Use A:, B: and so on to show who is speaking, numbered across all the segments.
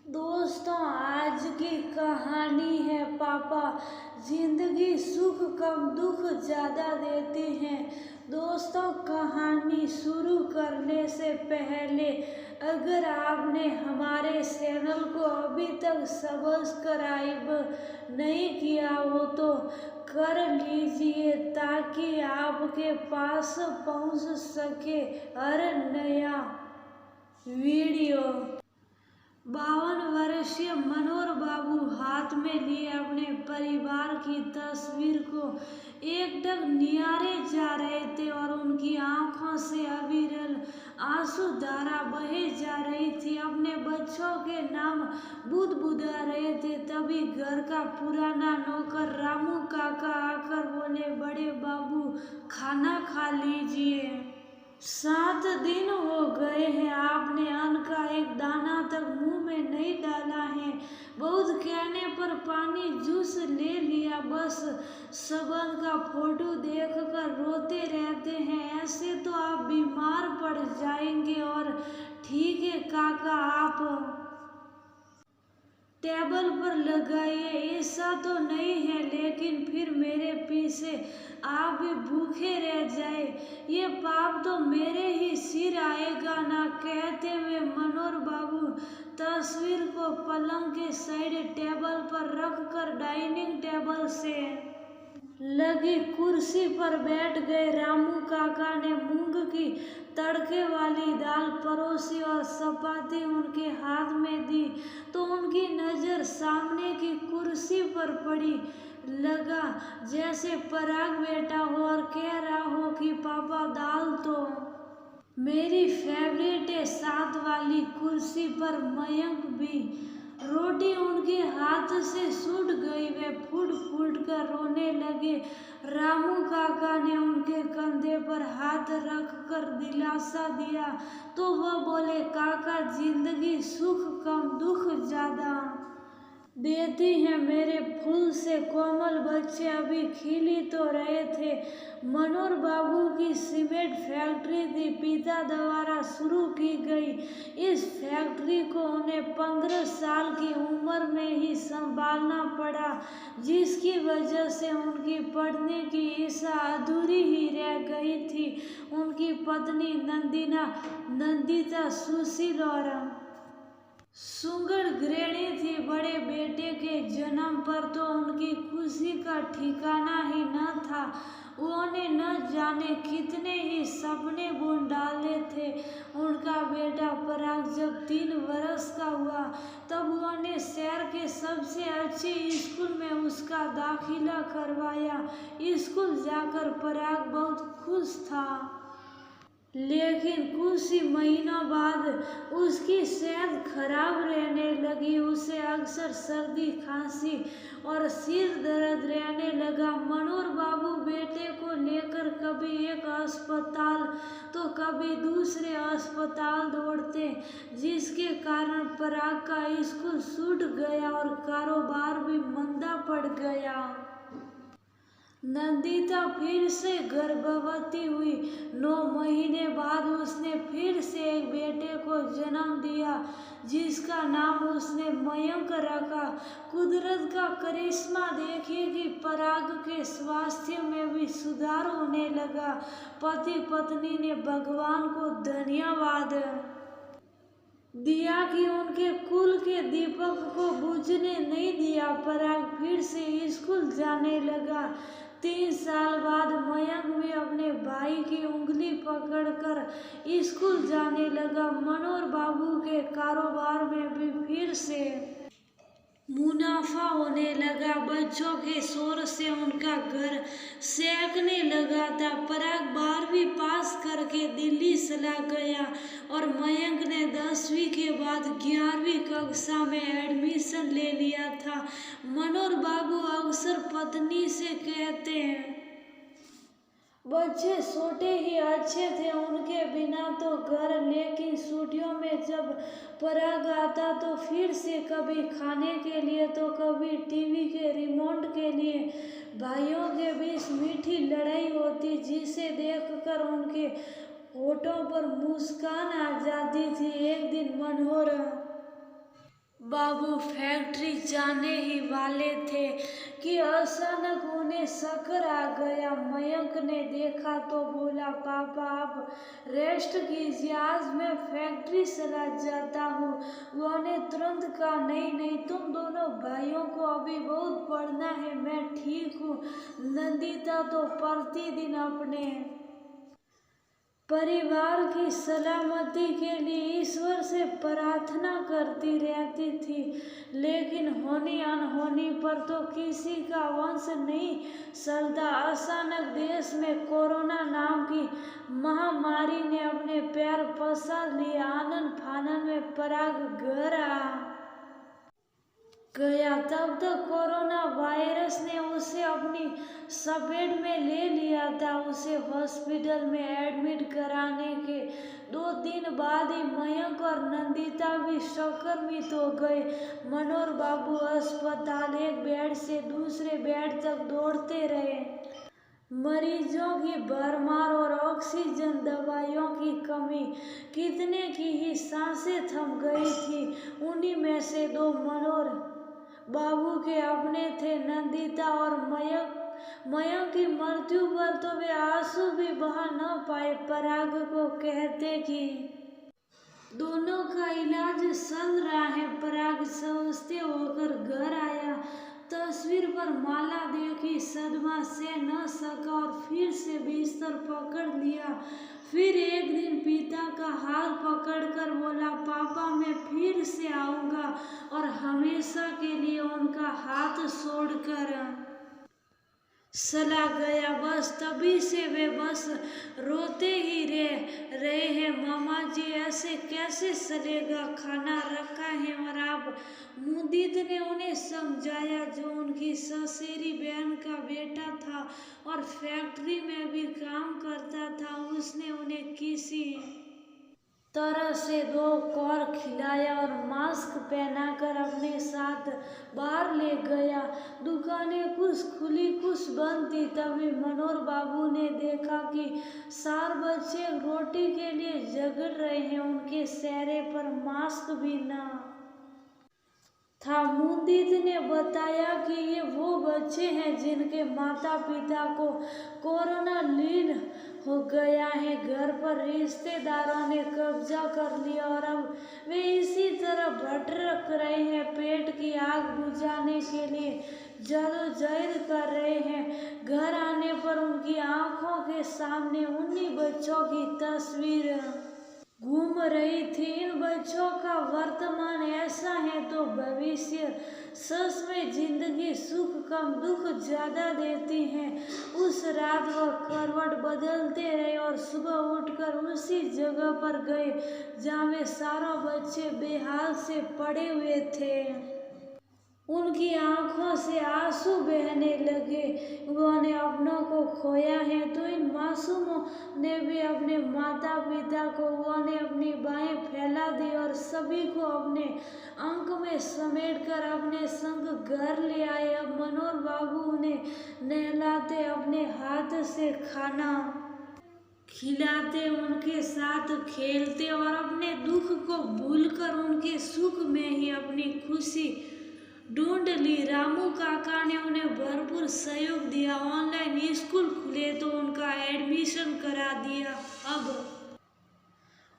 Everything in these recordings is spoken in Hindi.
A: दोस्तों, आज की कहानी है पापा। जिंदगी सुख कम दुख ज़्यादा देती है। दोस्तों, कहानी शुरू करने से पहले अगर आपने हमारे चैनल को अभी तक सब्सक्राइब नहीं किया हो तो कर लीजिए ताकि आपके पास पहुंच सके हर नया वीडियो। 52 वर्षीय मनोहर बाबू हाथ में लिए अपने परिवार की तस्वीर को एकटक निहारे जा रहे थे और उनकी आंखों से अविरल आंसू धारा बहे जा रही थी। अपने बच्चों के नाम बुदबुदा रहे थे। तभी घर का पुराना नौकर रामू काका आकर बोले, बड़े बाबू खाना खा लीजिए। 7 दिन हो गए हैं, आपने अन्न का एक दाना तक मुंह में नहीं डाला है। बहुत कहने पर पानी जूस ले लिया, बस संबंध का फोटो देखकर रोते रहते हैं। ऐसे तो आप बीमार पड़ जाएंगे। और ठीक है काका, आप टेबल पर लगाइए। ऐसा तो नहीं है, लेकिन फिर मेरे पीछे आप भी भूखे रह जाए, ये पाप तो मेरे ही सिर आएगा ना। कहते हुए मनोहर बाबू तस्वीर को पलंग के साइड टेबल पर रखकर डाइनिंग टेबल से लगी कुर्सी पर बैठ गए। रामू काका ने मूंग की तड़के वाली दाल परोसी और चपाती उनके हाथ में दी तो उनकी नजर सामने की कुर्सी पर पड़ी। लगा जैसे पराग बैठा हो और कह रहा हो कि पापा दाल तो मेरी फेवरेट है। साथ वाली कुर्सी पर मयंक भी। रोटी उनके हाथ से छूट गई, वे फूट फूट कर रोने लगे। रामू काका ने उनके कंधे पर हाथ रखकर दिलासा दिया तो वह बोले, काका जिंदगी सुख कम दुख ज्यादा देती है। मेरे फूल से कोमल बच्चे अभी खिल ही तो रहे थे। मनोहर बाबू की सीमेंट फैक्ट्री थी, पिता द्वारा शुरू की गई। इस फैक्ट्री को उन्हें 15 साल की उम्र में ही संभालना पड़ा, जिसकी वजह से उनकी पढ़ने की इच्छा अधूरी ही रह गई थी। उनकी पत्नी नंदिता सुशील और सुंदर गृहिणी थी। बड़े बेटे के जन्म पर तो उनकी खुशी का ठिकाना ही न था। उन्होंने न जाने कितने ही सपने बुन डाले थे। उनका बेटा पराग जब 3 वर्ष का हुआ तब उन्होंने शहर के सबसे अच्छे स्कूल में उसका दाखिला करवाया। स्कूल जाकर पराग बहुत खुश था, लेकिन कुछ ही महीनों बाद उसकी सेहत खराब रहने लगी। उसे अक्सर सर्दी खांसी और सिर दर्द रहने लगा। मनोहर बाबू बेटे को लेकर कभी एक अस्पताल तो कभी दूसरे अस्पताल दौड़ते, जिसके कारण पराग का स्कूल छूट गया और कारोबार भी मंदा पड़ गया। नंदिता फिर से गर्भवती हुई। 9 महीने बाद उसने फिर से एक बेटे को जन्म दिया, जिसका नाम उसने मयंक रखा। कुदरत का करिश्मा देखिए कि पराग के स्वास्थ्य में भी सुधार होने लगा। पति पत्नी ने भगवान को धन्यवाद दिया कि उनके कुल के दीपक को बुझने नहीं दिया। पराग फिर से स्कूल जाने लगा। 3 साल बाद मयंक भी अपने भाई की उंगली पकड़कर स्कूल जाने लगा। मनोहर बाबू के कारोबार में भी फिर से मुनाफा होने लगा। बच्चों के शोर से उनका घर सहकने लगा था। पराग 12वीं पास करके दिल्ली चला गया और मयंक ने 10वीं के बाद 11वीं कक्षा में एडमिशन ले लिया था। मनोहर बाबू अक्सर पत्नी से कहते हैं, बच्चे छोटे ही अच्छे थे उनके बिना तो घर। लेकिन छुट्टियों में जब पराग आता तो फिर से कभी खाने के लिए तो कभी टीवी के रिमोट के लिए भाइयों के बीच मीठी लड़ाई होती, जिसे देखकर उनके होठों पर मुस्कान आ जाती थी। एक दिन मनोहर बाबू फैक्ट्री जाने ही वाले थे कि अचानक उन्हें चक्कर आ गया। मयंक ने देखा तो बोला, पापा आप रेस्ट कीजिए, आज मैं फैक्ट्री चला जाता हूँ। उन्होंने तुरंत कहा, नहीं नहीं, तुम दोनों भाइयों को अभी बहुत पढ़ना है, मैं ठीक हूँ। नंदिता तो प्रतिदिन अपने परिवार की सलामती के लिए ईश्वर से प्रार्थना करती रहती थी, लेकिन होनी अनहोनी पर तो किसी का वंश नहीं चलता। अचानक देश में कोरोना नाम की महामारी ने अपने पैर पसार लिए। आनन फानन में पराग घर आ गया। तब तक कोरोना वायरस ने उसे अपनी चपेट में ले लिया था। उसे हॉस्पिटल में एडमिट कराने के 2 दिन बाद ही मयंक और नंदिता भी संक्रमित हो गए। मनोहर बाबू अस्पताल एक बेड से दूसरे बेड तक दौड़ते रहे। मरीजों की भरमार और ऑक्सीजन दवाइयों की कमी, कितने की ही सांसें थम गई थी। उन्हीं में से 2 मनोहर बाबू के अपने थे। नंदिता और मयंक की मृत्यु पर तो वे आंसू भी बहा न पाए। पराग को कहते कि दोनों का इलाज चल रहा है। पराग स्वस्थ होकर घर आया, तस्वीर पर माला देखी, सदमा से न सका और फिर से बिस्तर पकड़ लिया। फिर एक दिन पिता का हाथ पकड़कर बोला, पापा मैं फिर से आऊँगा, और हमेशा के लिए उनका हाथ छोड़कर चला गया। बस तभी से वे बस रोते ही रहे हैं, मामा जी ऐसे कैसे चलेगा, खाना रखा है और आप। मुदीत ने उन्हें समझाया, जो उनकी ससुरी बहन का बेटा था और फैक्ट्री में भी काम करता था। उसने उन्हें किसी तरह से 2 कौर खिलाया और मास्क पहनाकर अपने साथ बाहर ले गया। दुकानें कुछ खुली कुछ बंद थी। तभी मनोहर बाबू ने देखा कि 4 बच्चे रोटी के लिए झगड़ रहे हैं। उनके चेहरे पर मास्क भी न था। मुदीत ने बताया कि ये वो बच्चे हैं जिनके माता पिता को कोरोना लीन हो गया है। घर पर रिश्तेदारों ने कब्जा कर लिया और अब वे इसी तरह भटक रहे हैं। पेट की आग बुझाने के लिए जद्दोजहद कर रहे हैं। घर आने पर उनकी आंखों के सामने उन्हीं बच्चों की तस्वीर घूम रही थी। इन बच्चों का वर्तमान ऐसा है तो भविष्य। सच में जिंदगी सुख कम दुख ज्यादा देती है। उस रात वह करवट बदलते रहे और सुबह उठकर उसी जगह पर गए जहाँ वे सारों बच्चे बेहाल से पड़े हुए थे। उनकी आंखों से आंसू बहने लगे। उन्होंने अपनों को खोया है तो इन मासूमों ने भी अपने माता पिता को। उन्होंने अपनी बाहें फैला दी और सभी को अपने अंक में समेटकर अपने संग घर ले आए। अब मनोहर बाबू उन्हें नहलाते, अपने हाथ से खाना खिलाते, उनके साथ खेलते और अपने दुख को भूलकर उनके सुख में ही अपनी खुशी ढूंढ ली। रामू काका ने उन्हें भरपूर सहयोग दिया। ऑनलाइन स्कूल खुले तो उनका एडमिशन करा दिया। अब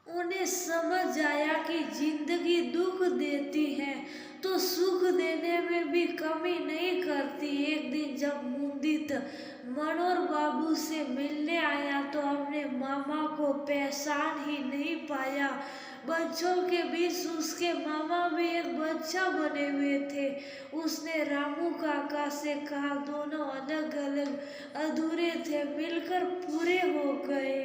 A: उन्हें समझ आया कि जिंदगी दुख देती है तो सुख देने में भी कमी नहीं करती। एक दिन जब मुदीत मनोहर बाबू से मिलने आया तो अपने मामा को पहचान ही नहीं पाया। बच्चों के बीच उसके मामा भी एक बच्चा बने हुए थे। उसने रामू काका से कहा, दोनों अलग अलग अधूरे थे, मिलकर पूरे हो गए।